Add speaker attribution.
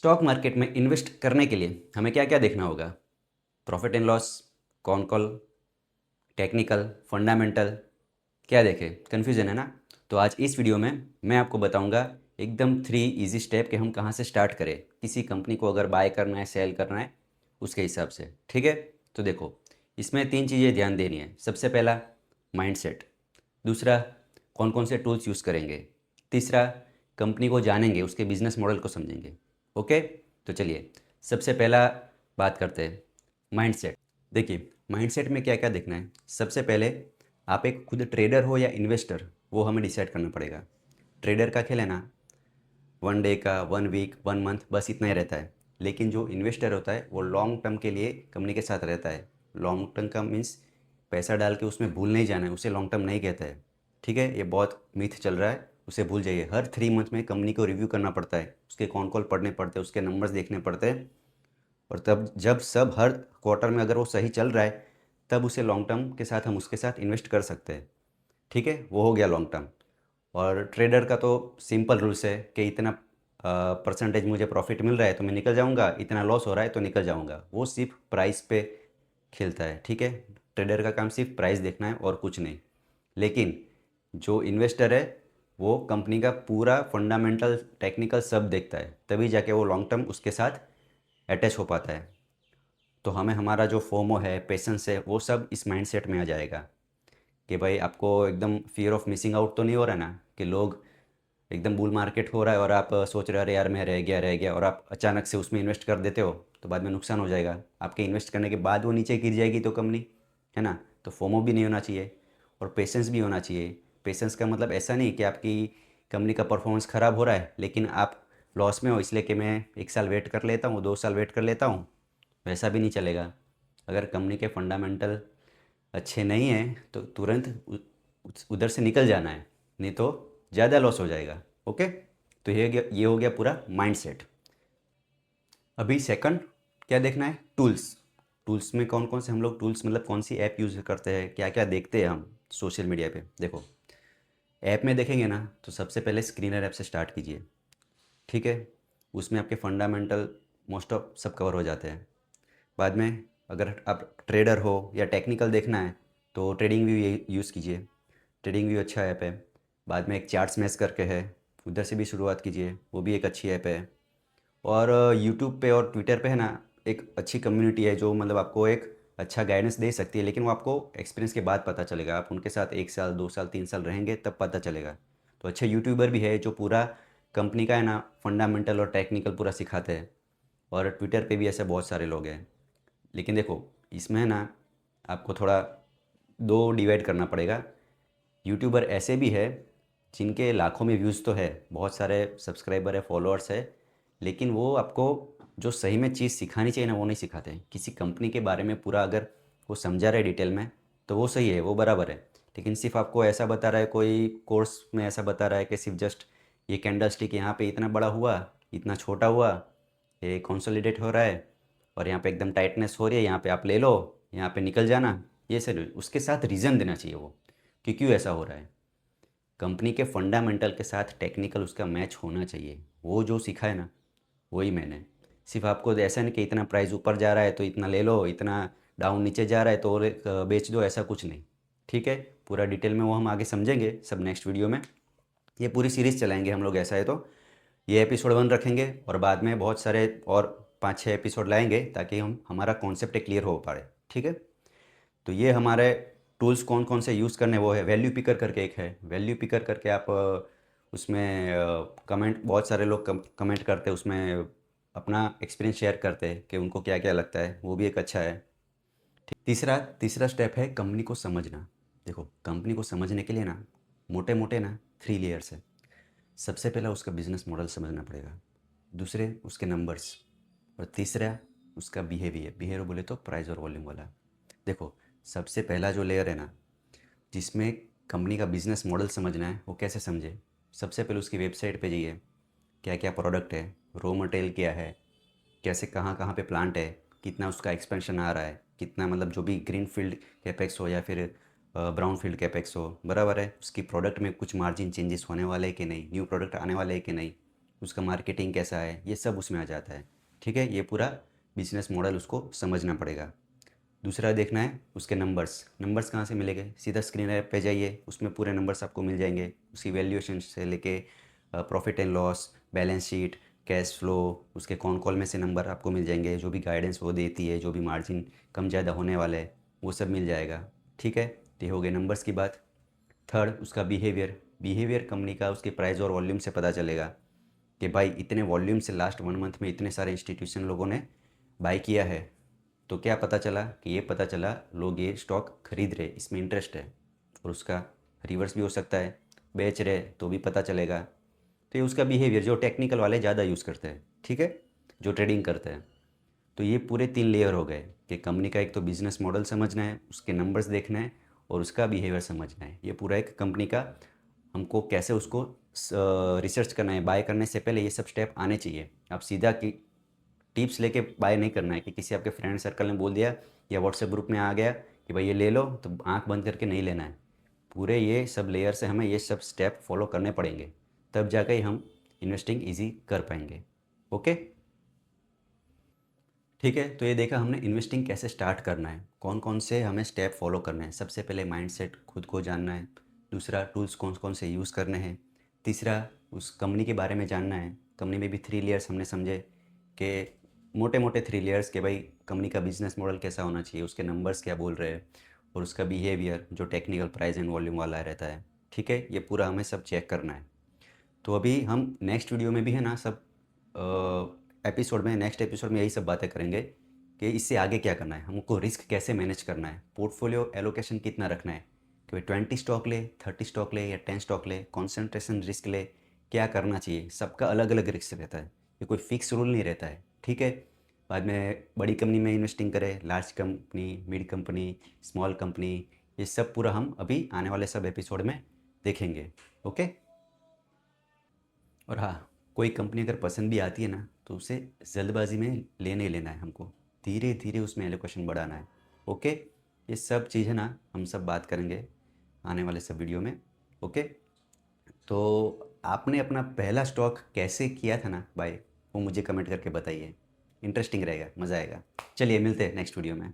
Speaker 1: Stock market में invest करने के लिए हमें क्या क्या देखना होगा? प्रॉफिट एंड लॉस, कौन कॉल, टेक्निकल, फंडामेंटल, क्या देखें? कन्फ्यूजन है ना? तो आज इस वीडियो में मैं आपको बताऊंगा एकदम 3 इजी स्टेप कि हम कहाँ से स्टार्ट करें किसी कंपनी को अगर बाय करना है, सेल करना है, उसके हिसाब से। ठीक है? तो देखो, इसमें 3 चीज़ें ध्यान देनी है। सबसे पहला, माइंडसेट। दूसरा, कौन कौन से टूल्स यूज़ करेंगे। तीसरा, कंपनी को जानेंगे, उसके बिजनेस मॉडल को समझेंगे। ओके? तो चलिए, सबसे पहला बात करते हैं, माइंडसेट। देखिए, माइंडसेट में क्या क्या देखना है। सबसे पहले, आप एक खुद ट्रेडर हो या इन्वेस्टर, वो हमें डिसाइड करना पड़ेगा। ट्रेडर का खेल है ना, 1 डे का, 1 वीक, 1 मंथ, बस इतना ही रहता है। लेकिन जो इन्वेस्टर होता है वो लॉन्ग टर्म के लिए कंपनी के साथ रहता है। लॉन्ग टर्म का मीन्स पैसा डाल के उसमें भूल नहीं जाना है, उसे लॉन्ग टर्म नहीं कहता है। ठीक है? ये बहुत मिथ चल रहा है, उसे भूल जाइए। हर 3 मंथ में कंपनी को रिव्यू करना पड़ता है, उसके कौन कॉल पढ़ने पड़ते हैं, उसके नंबर्स देखने पड़ते हैं। और तब जब सब हर क्वार्टर में अगर वो सही चल रहा है, तब उसे लॉन्ग टर्म के साथ हम उसके साथ इन्वेस्ट कर सकते हैं। ठीक है? वो हो गया लॉन्ग टर्म। और ट्रेडर का तो सिंपल रूल्स है कि इतना परसेंटेज मुझे प्रॉफिट मिल रहा है तो मैं निकल जाऊंगा, इतना लॉस हो रहा है तो निकल जाऊंगा। वो सिर्फ प्राइस पे खेलता है। ठीक है? ट्रेडर का काम सिर्फ प्राइस देखना है और कुछ नहीं। लेकिन जो इन्वेस्टर है वो कंपनी का पूरा फंडामेंटल, टेक्निकल सब देखता है, तभी जाके वो लॉन्ग टर्म उसके साथ अटैच हो पाता है। तो हमें हमारा जो फोमो है, पेशेंस है, वो सब इस माइंडसेट में आ जाएगा कि भाई आपको एकदम फियर ऑफ मिसिंग आउट तो नहीं हो रहा ना, कि लोग एकदम बुल मार्केट हो रहा है और आप सोच रहे हो अरे यार मैं रह गया और आप अचानक से उसमें इन्वेस्ट कर देते हो तो बाद में नुकसान हो जाएगा। आपके इन्वेस्ट करने के बाद वो नीचे गिर जाएगी तो कंपनी, है ना? तो फोमो भी नहीं होना चाहिए और पेशेंस भी होना चाहिए। पेशेंस का मतलब ऐसा नहीं कि आपकी कंपनी का परफॉर्मेंस ख़राब हो रहा है लेकिन आप लॉस में हो इसलिए कि मैं 1 साल वेट कर लेता हूँ, 2 साल वेट कर लेता हूँ, वैसा भी नहीं चलेगा। अगर कंपनी के फंडामेंटल अच्छे नहीं हैं तो तुरंत उधर से निकल जाना है, नहीं तो ज़्यादा लॉस हो जाएगा। ओके? तो ये हो गया पूरा माइंडसेट। अभी सेकंड क्या देखना है? टूल्स। टूल्स में कौन कौन से हम लोग टूल्स, मतलब कौन सी ऐप यूज़ करते हैं, क्या क्या देखते हैं हम सोशल मीडिया पे। देखो, ऐप में देखेंगे ना तो सबसे पहले स्क्रीनर ऐप से स्टार्ट कीजिए। ठीक है? उसमें आपके फंडामेंटल मोस्ट ऑफ सब कवर हो जाते हैं। बाद में अगर आप ट्रेडर हो या टेक्निकल देखना है तो ट्रेडिंग व्यू यूज़ कीजिए। ट्रेडिंग व्यू अच्छा ऐप है। बाद में एक चार्ट मैच करके है, उधर से भी शुरुआत कीजिए, वो भी एक अच्छी ऐप है। और यूट्यूब पे और ट्विटर पे है ना, एक अच्छी कम्युनिटी है जो मतलब आपको एक अच्छा गाइडेंस दे सकती है, लेकिन वो आपको एक्सपीरियंस के बाद पता चलेगा। आप उनके साथ 1 साल, 2 साल, 3 साल रहेंगे तब पता चलेगा। तो अच्छे यूट्यूबर भी है जो पूरा कंपनी का है ना फंडामेंटल और टेक्निकल पूरा सिखाते हैं। और ट्विटर पे भी ऐसे बहुत सारे लोग हैं। लेकिन देखो, इसमें है ना आपको थोड़ा दो डिवाइड करना पड़ेगा। यूट्यूबर ऐसे भी है जिनके लाखों में व्यूज़ तो है, बहुत सारे सब्सक्राइबर है, फॉलोअर्स है, लेकिन वो आपको जो सही में चीज़ सिखानी चाहिए ना वो नहीं सिखाते हैं। किसी कंपनी के बारे में पूरा अगर वो समझा रहा है डिटेल में तो वो सही है, वो बराबर है। लेकिन सिर्फ आपको ऐसा बता रहा है, कोई कोर्स में ऐसा बता रहा है कि सिर्फ जस्ट ये कैंडल स्टिक यहाँ पे इतना बड़ा हुआ, इतना छोटा हुआ, ये कंसोलिडेट हो रहा है और यहाँ पे एकदम टाइटनेस हो रही है, यहाँ पे आप ले लो, यहाँ पे निकल जाना, ये सर उसके साथ रीज़न देना चाहिए वो कि क्यों ऐसा हो रहा है। कंपनी के फंडामेंटल के साथ टेक्निकल उसका मैच होना चाहिए। वो जो सीखा है ना वही मैंने। सिर्फ आपको ऐसा नहीं कि इतना प्राइस ऊपर जा रहा है तो इतना ले लो, इतना डाउन नीचे जा रहा है तो और बेच दो, ऐसा कुछ नहीं। ठीक है? पूरा डिटेल में वो हम आगे समझेंगे सब नेक्स्ट वीडियो में। ये पूरी सीरीज़ चलाएंगे हम लोग, ऐसा है तो ये एपिसोड 1 रखेंगे और बाद में बहुत सारे और 5-6 एपिसोड लाएंगे ताकि हम हमारा कॉन्सेप्ट क्लियर हो पाए। ठीक है? तो ये हमारे टूल्स कौन कौन से यूज़ करने, वो है वैल्यू पिकर करके एक है। वैल्यू पिकर करके आप उसमें कमेंट, बहुत सारे लोग कमेंट करते हैं उसमें, अपना एक्सपीरियंस शेयर करते हैं कि उनको क्या क्या लगता है, वो भी एक अच्छा है। तीसरा तीसरा स्टेप है कंपनी को समझना। देखो, कंपनी को समझने के लिए ना मोटे मोटे ना 3 लेयर्स है। सबसे पहला उसका बिजनेस मॉडल समझना पड़ेगा, दूसरे उसके नंबर्स, और तीसरा उसका बिहेवियर। बिहेवियर बोले तो प्राइस और वॉल्यूम वाला। देखो, सबसे पहला जो लेयर है ना जिसमें कंपनी का बिजनेस मॉडल समझना है, वो कैसे समझे? सबसे पहले उसकी वेबसाइट पे जाइए, क्या क्या प्रोडक्ट है, रॉ मटेरियल क्या है, कैसे कहाँ कहाँ पे प्लांट है, कितना उसका एक्सपेंशन आ रहा है, कितना मतलब जो भी ग्रीन फील्ड कैपेक्स हो या फिर ब्राउन फील्ड कैपेक्स हो, बराबर है। उसकी प्रोडक्ट में कुछ मार्जिन चेंजेस होने वाले हैं कि नहीं, न्यू प्रोडक्ट आने वाले हैं कि नहीं, उसका मार्केटिंग कैसा है, ये सब उसमें आ जाता है। ठीक है, ये पूरा बिजनेस मॉडल उसको समझना पड़ेगा। दूसरा देखना है उसके नंबर्स। नंबर्स कहाँ से मिलेंगे? सीधा स्क्रीन पे जाइए, उसमें पूरे नंबर्स आपको मिल जाएंगे, उसकी वैल्यूएशन से लेके profit and loss, balance sheet, cash flow, उसके कौन कॉल में से नंबर आपको मिल जाएंगे, जो भी गाइडेंस वो देती है, जो भी मार्जिन कम ज़्यादा होने वाला है वो सब मिल जाएगा। ठीक है, तो ये हो गए नंबर्स की बात। थर्ड, उसका बिहेवियर। बिहेवियर कंपनी का उसके प्राइस और वॉल्यूम से पता चलेगा कि भाई इतने वॉल्यूम से लास्ट 1 मंथ में इतने सारे इंस्टीट्यूशन लोगों ने बाई किया है। तो क्या पता चला कि ये पता चला लोग ये स्टॉक खरीद रहे, इसमें इंटरेस्ट है। और उसका रिवर्स भी हो सकता है, बेच रहे तो भी पता चलेगा। तो ये उसका बिहेवियर जो टेक्निकल वाले ज़्यादा यूज़ करते हैं, ठीक है, जो ट्रेडिंग करते हैं। तो ये पूरे 3 लेयर हो गए कि कंपनी का एक तो बिजनेस मॉडल समझना है, उसके नंबर्स देखना है और उसका बिहेवियर समझना है। ये पूरा एक कंपनी का हमको कैसे उसको रिसर्च करना है, बाय करने से पहले ये सब स्टेप आने चाहिए। आप सीधा की टिप्स लेके बाय नहीं करना है कि किसी आपके फ्रेंड सर्कल ने बोल दिया या व्हाट्सएप ग्रुप में आ गया कि भाई ये ले लो, तो आंख बंद करके नहीं लेना है। पूरे ये सब लेयर से हमें ये सब स्टेप फॉलो करने पड़ेंगे, तब जाकर ही हम इन्वेस्टिंग ईजी कर पाएंगे। ओके, ठीक है। तो ये देखा हमने इन्वेस्टिंग कैसे स्टार्ट करना है, कौन कौन से हमें स्टेप फॉलो करने हैं। सबसे पहले माइंडसेट खुद को जानना है। दूसरा, टूल्स कौन कौन से यूज़ करने हैं। तीसरा, उस कंपनी के बारे में जानना है। कंपनी में भी 3 लेयर्स हमने समझे कि मोटे मोटे 3 लेयर्स के भाई कंपनी का बिजनेस मॉडल कैसा होना चाहिए, उसके नंबर्स क्या बोल रहे हैं, और उसका बिहेवियर जो टेक्निकल प्राइस एंड वॉल्यूम वाला रहता है। ठीक है, ये पूरा हमें सब चेक करना है। तो अभी हम नेक्स्ट वीडियो में भी है ना सब एपिसोड में, नेक्स्ट एपिसोड में यही सब बातें करेंगे कि इससे आगे क्या करना है, हमको रिस्क कैसे मैनेज करना है, पोर्टफोलियो एलोकेशन कितना रखना है कि भाई 20 स्टॉक ले, 30 स्टॉक ले या 10 स्टॉक ले, कॉन्सेंट्रेशन रिस्क ले, क्या करना चाहिए। सबका अलग अलग रिस्क रहता है, ये कोई फिक्स रूल नहीं रहता है। ठीक है, बाद में बड़ी कंपनी में इन्वेस्टिंग करें, large company, mid company, small company, ये सब पूरा हम अभी आने वाले सब एपिसोड में देखेंगे। ओके, और हाँ, कोई कंपनी अगर पसंद भी आती है ना तो उसे जल्दबाजी में ले नहीं लेना है, हमको धीरे धीरे उसमें एलोकेशन बढ़ाना है। ओके, ये सब चीज़ें ना हम सब बात करेंगे आने वाले सब वीडियो में। ओके, तो आपने अपना पहला स्टॉक कैसे किया था ना भाई, वो मुझे कमेंट करके बताइए। इंटरेस्टिंग रहेगा, मज़ा आएगा। चलिए मिलते हैं नेक्स्ट वीडियो में।